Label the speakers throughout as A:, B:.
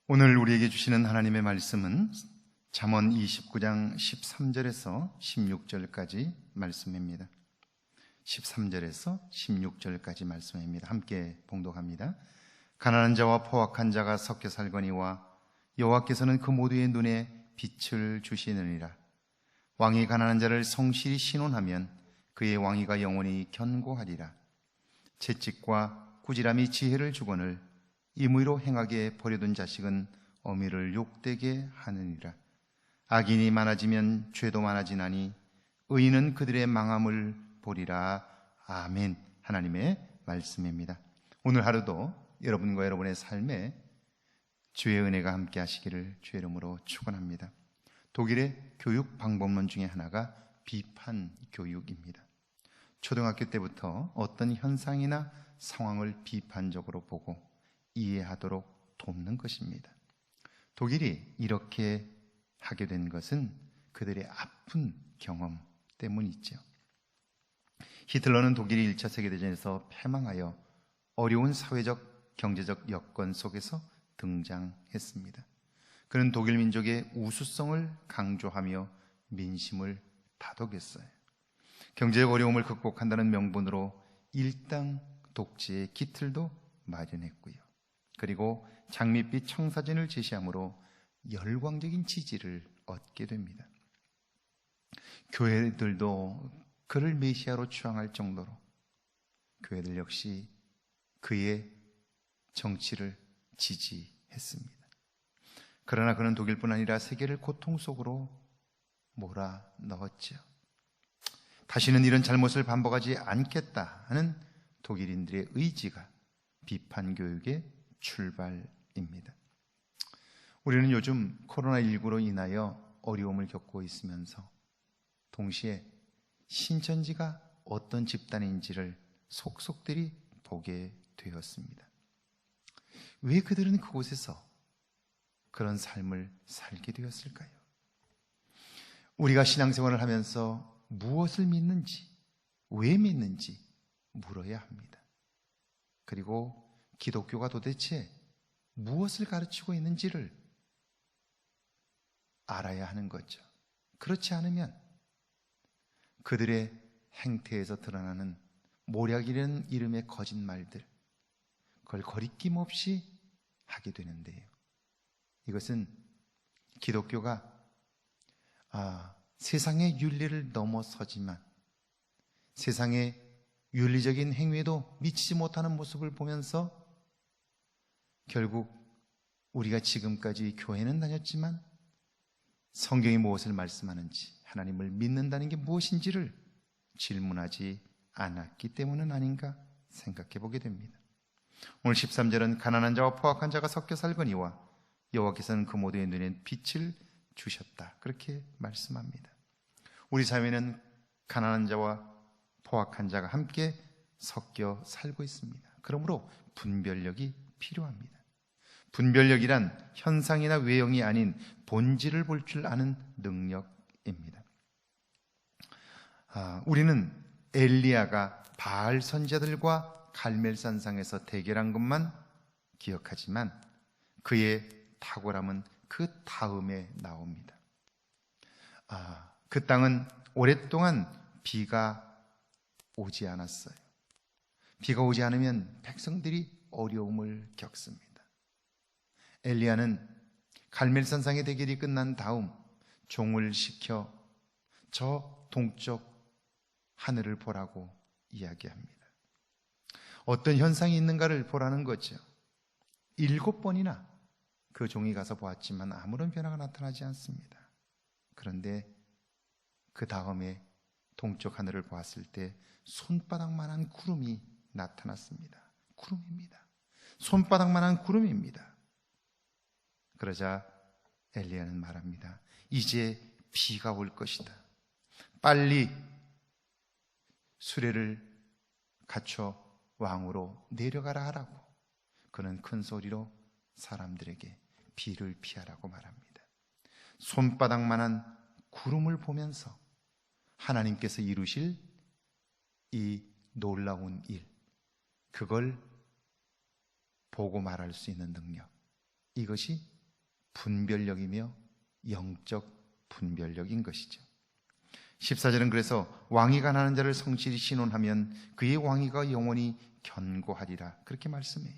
A: 오늘 우리에게 주시는 하나님의 말씀은 잠언 29장 13절에서 16절까지 말씀입니다. 13절에서 16절까지 말씀입니다. 함께 봉독합니다. 가난한 자와 포악한 자가 섞여 살거니와 여호와께서는 그 모두의 눈에 빛을 주시느니라. 왕이 가난한 자를 성실히 신원하면 그의 왕위가 영원히 견고하리라. 채찍과 꾸지람이 지혜를 주거늘 임의로 행하게 버려둔 자식은 어미를 욕되게 하느니라. 악인이 많아지면 죄도 많아지나니 의인은 그들의 망함을 보리라. 아멘. 하나님의 말씀입니다. 오늘 하루도 여러분과 여러분의 삶에 주의 은혜가 함께 하시기를 주의 이름으로 축원합니다. 독일의 교육 방법론 중에 하나가 비판 교육입니다. 초등학교 때부터 어떤 현상이나 상황을 비판적으로 보고 이해하도록 돕는 것입니다. 독일이 이렇게 하게 된 것은 그들의 아픈 경험 때문이죠. 히틀러는 독일이 1차 세계대전에서 패망하여 어려운 사회적, 경제적 여건 속에서 등장했습니다. 그는 독일 민족의 우수성을 강조하며 민심을 다독였어요. 경제적 어려움을 극복한다는 명분으로 일당 독재의 기틀도 마련했고요. 그리고 장밋빛 청사진을 제시함으로 열광적인 지지를 얻게 됩니다. 교회들도 그를 메시아로 추앙할 정도로 교회들 역시 그의 정치를 지지했습니다. 그러나 그는 독일뿐 아니라 세계를 고통 속으로 몰아넣었죠. 다시는 이런 잘못을 반복하지 않겠다 하는 독일인들의 의지가 비판 교육의 출발입니다. 우리는 요즘 코로나19로 인하여 어려움을 겪고 있으면서 동시에 신천지가 어떤 집단인지를 속속들이 보게 되었습니다. 왜 그들은 그곳에서 그런 삶을 살게 되었을까요? 우리가 신앙생활을 하면서 무엇을 믿는지, 왜 믿는지 물어야 합니다. 그리고 기독교가 도대체 무엇을 가르치고 있는지를 알아야 하는 거죠. 그렇지 않으면 그들의 행태에서 드러나는 모략이라는 이름의 거짓말들, 그걸 거리낌 없이 하게 되는데요. 이것은 기독교가 세상의 윤리를 넘어서지만 세상의 윤리적인 행위에도 미치지 못하는 모습을 보면서 결국 우리가 지금까지 교회는 다녔지만 성경이 무엇을 말씀하는지, 하나님을 믿는다는 게 무엇인지를 질문하지 않았기 때문은 아닌가 생각해 보게 됩니다. 오늘 13절은 가난한 자와 포악한 자가 섞여 살거니와 여호와께서는 그 모두의 눈에 빛을 주셨다, 그렇게 말씀합니다. 우리 사회는 가난한 자와 포악한 자가 함께 섞여 살고 있습니다. 그러므로 분별력이 필요합니다. 분별력이란 현상이나 외형이 아닌 본질을 볼 줄 아는 능력입니다. 우리는 엘리야가 바알 선지자들과 갈멜산상에서 대결한 것만 기억하지만 그의 탁월함은 그 다음에 나옵니다. 그 땅은 오랫동안 비가 오지 않았어요. 비가 오지 않으면 백성들이 어려움을 겪습니다. 엘리야는 갈멜산상의 대결이 끝난 다음 종을 시켜 저 동쪽 하늘을 보라고 이야기합니다. 어떤 현상이 있는가를 보라는 거죠. 7번이나 그 종이 가서 보았지만 아무런 변화가 나타나지 않습니다. 그런데 그 다음에 동쪽 하늘을 보았을 때 손바닥만한 구름이 나타났습니다. 구름입니다. 손바닥만한 구름입니다. 그러자 엘리야는 말합니다. 이제 비가 올 것이다. 빨리 수레를 갖춰 왕으로 내려가라 하라고. 그는 큰 소리로 사람들에게 비를 피하라고 말합니다. 손바닥만한 구름을 보면서 하나님께서 이루실 이 놀라운 일, 그걸 보고 말할 수 있는 능력, 이것이 분별력이며 영적 분별력인 것이죠. 14절은 그래서 왕위가 나는 자를 성실히 신원하면 그의 왕위가 영원히 견고하리라, 그렇게 말씀해요.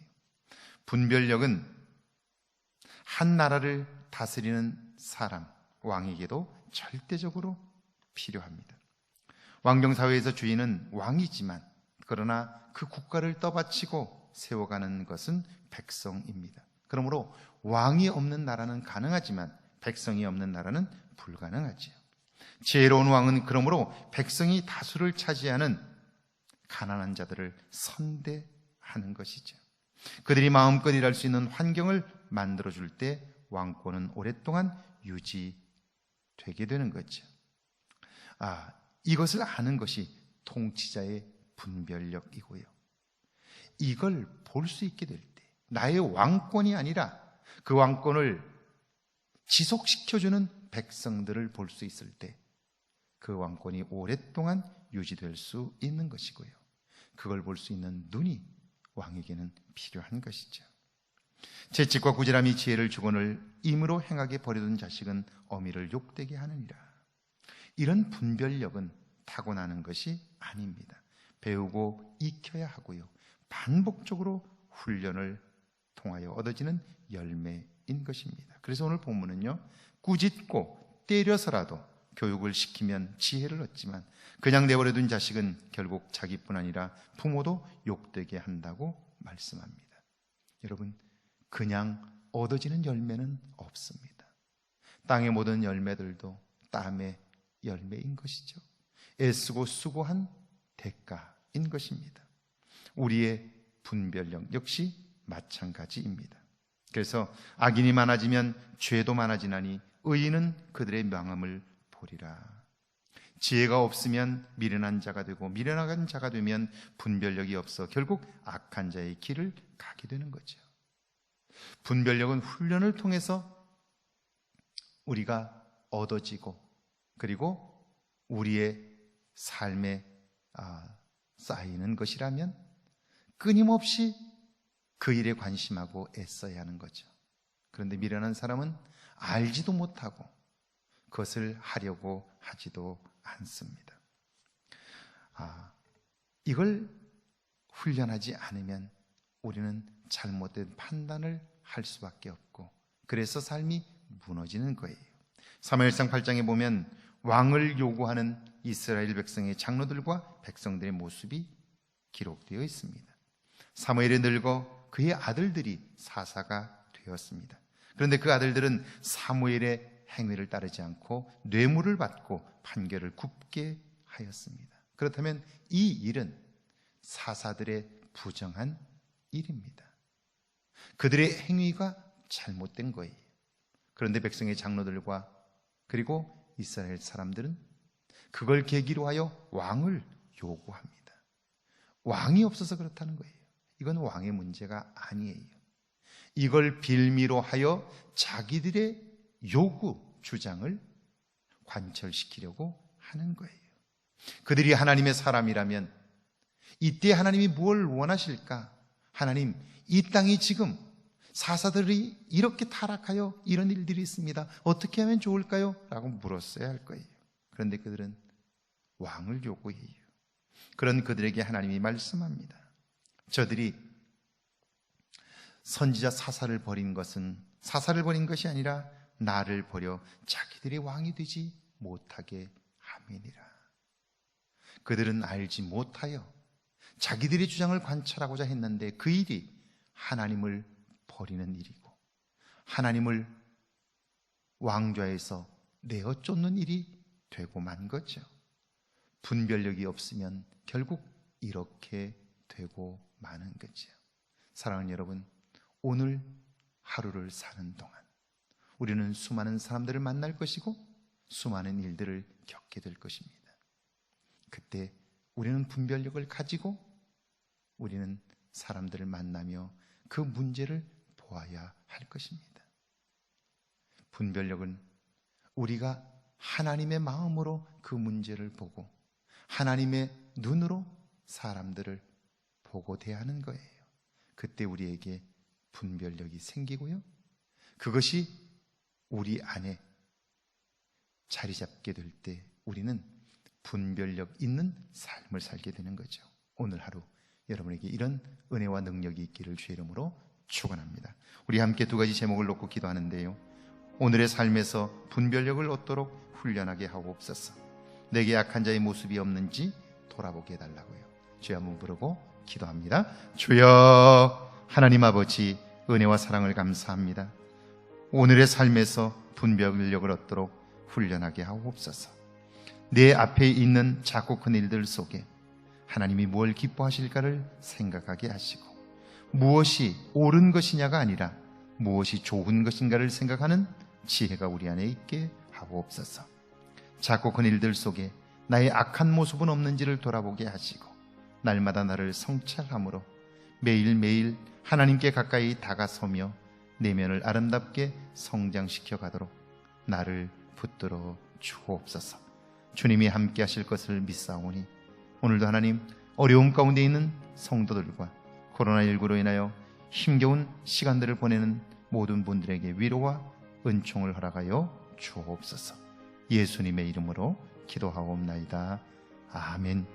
A: 분별력은 한 나라를 다스리는 사람, 왕에게도 절대적으로 필요합니다. 왕정사회에서 주인은 왕이지만 그러나 그 국가를 떠받치고 세워가는 것은 백성입니다. 그러므로 왕이 없는 나라는 가능하지만 백성이 없는 나라는 불가능하지요. 지혜로운 왕은 그러므로 백성이 다수를 차지하는 가난한 자들을 선대하는 것이죠. 그들이 마음껏 일할 수 있는 환경을 만들어줄 때 왕권은 오랫동안 유지되게 되는 거죠. 이것을 아는 것이 통치자의 분별력이고요. 이걸 볼 수 있게 될 때, 나의 왕권이 아니라 그 왕권을 지속시켜주는 백성들을 볼 수 있을 때 그 왕권이 오랫동안 유지될 수 있는 것이고요. 그걸 볼 수 있는 눈이 왕에게는 필요한 것이죠. 재치과 구제람이 지혜를 주거늘 임으로 행하게 버려둔 자식은 어미를 욕되게 하느니라. 이런 분별력은 타고나는 것이 아닙니다. 배우고 익혀야 하고요. 반복적으로 훈련을 통하여 얻어지는 열매인 것입니다. 그래서 오늘 본문은요, 꾸짖고 때려서라도 교육을 시키면 지혜를 얻지만 그냥 내버려둔 자식은 결국 자기뿐 아니라 부모도 욕되게 한다고 말씀합니다. 여러분, 그냥 얻어지는 열매는 없습니다. 땅의 모든 열매들도 땀의 열매인 것이죠. 애쓰고 수고한 대가인 것입니다. 우리의 분별력 역시 마찬가지입니다. 그래서 악인이 많아지면 죄도 많아지나니 의인은 그들의 명함을 보리라. 지혜가 없으면 미련한 자가 되고 미련한 자가 되면 분별력이 없어 결국 악한 자의 길을 가게 되는 거죠. 분별력은 훈련을 통해서 우리가 얻어지고 그리고 우리의 삶에 쌓이는 것이라면 끊임없이 그 일에 관심하고 애써야 하는 거죠. 그런데 미련한 사람은 알지도 못하고 그것을 하려고 하지도 않습니다. 이걸 훈련하지 않으면 우리는 잘못된 판단을 할 수밖에 없고 그래서 삶이 무너지는 거예요. 사무엘상 8장에 보면 왕을 요구하는 이스라엘 백성의 장로들과 백성들의 모습이 기록되어 있습니다. 사무엘이 늙어 그의 아들들이 사사가 되었습니다. 그런데 그 아들들은 사무엘의 행위를 따르지 않고 뇌물을 받고 판결을 굽게 하였습니다. 그렇다면 이 일은 사사들의 부정한 일입니다. 그들의 행위가 잘못된 거예요. 그런데 백성의 장로들과 그리고 이스라엘 사람들은 그걸 계기로 하여 왕을 요구합니다. 왕이 없어서 그렇다는 거예요. 이건 왕의 문제가 아니에요. 이걸 빌미로 하여 자기들의 요구, 주장을 관철시키려고 하는 거예요. 그들이 하나님의 사람이라면 이때 하나님이 뭘 원하실까? 하나님, 이 땅이 지금 사사들이 이렇게 타락하여 이런 일들이 있습니다. 어떻게 하면 좋을까요? 라고 물었어야 할 거예요. 그런데 그들은 왕을 요구해요. 그런 그들에게 하나님이 말씀합니다. 저들이 선지자 사사를 버린 것이 아니라 나를 버려 자기들이 왕이 되지 못하게 함이니라. 그들은 알지 못하여 자기들의 주장을 관철하고자 했는데 그 일이 하나님을 버리는 일이고 하나님을 왕좌에서 내어 쫓는 일이 되고 만 거죠. 분별력이 없으면 결국 이렇게 되고 마는 거죠. 사랑하는 여러분, 오늘 하루를 사는 동안 우리는 수많은 사람들을 만날 것이고 수많은 일들을 겪게 될 것입니다. 그때 우리는 분별력을 가지고 우리는 사람들을 만나며 그 문제를 보아야 할 것입니다. 분별력은 우리가 하나님의 마음으로 그 문제를 보고 하나님의 눈으로 사람들을 보고 대하는 거예요. 그때 우리에게 분별력이 생기고요. 그것이 우리 안에 자리 잡게 될 때 우리는 분별력 있는 삶을 살게 되는 거죠. 오늘 하루 여러분에게 이런 은혜와 능력이 있기를 주의 이름으로 축원합니다. 우리 함께 두 가지 제목을 놓고 기도하는데요. 오늘의 삶에서 분별력을 얻도록 훈련하게 하옵소서. 내게 약한 자의 모습이 없는지 돌아보게 해달라고요. 주여 한번 부르고 기도합니다. 주여 하나님 아버지, 은혜와 사랑을 감사합니다. 오늘의 삶에서 분별력을 얻도록 훈련하게 하옵소서. 내 앞에 있는 작고 큰 일들 속에 하나님이 뭘 기뻐하실까를 생각하게 하시고, 무엇이 옳은 것이냐가 아니라 무엇이 좋은 것인가를 생각하는 지혜가 우리 안에 있게 하옵소서. 작고 큰 일들 속에 나의 악한 모습은 없는지를 돌아보게 하시고, 날마다 나를 성찰함으로 매일매일 하나님께 가까이 다가서며 내면을 아름답게 성장시켜 가도록 나를 붙들어 주옵소서. 주님이 함께 하실 것을 믿사오니 오늘도 하나님, 어려움 가운데 있는 성도들과 코로나19로 인하여 힘겨운 시간들을 보내는 모든 분들에게 위로와 은총을 허락하여 주옵소서. 예수님의 이름으로 기도하옵나이다. 아멘.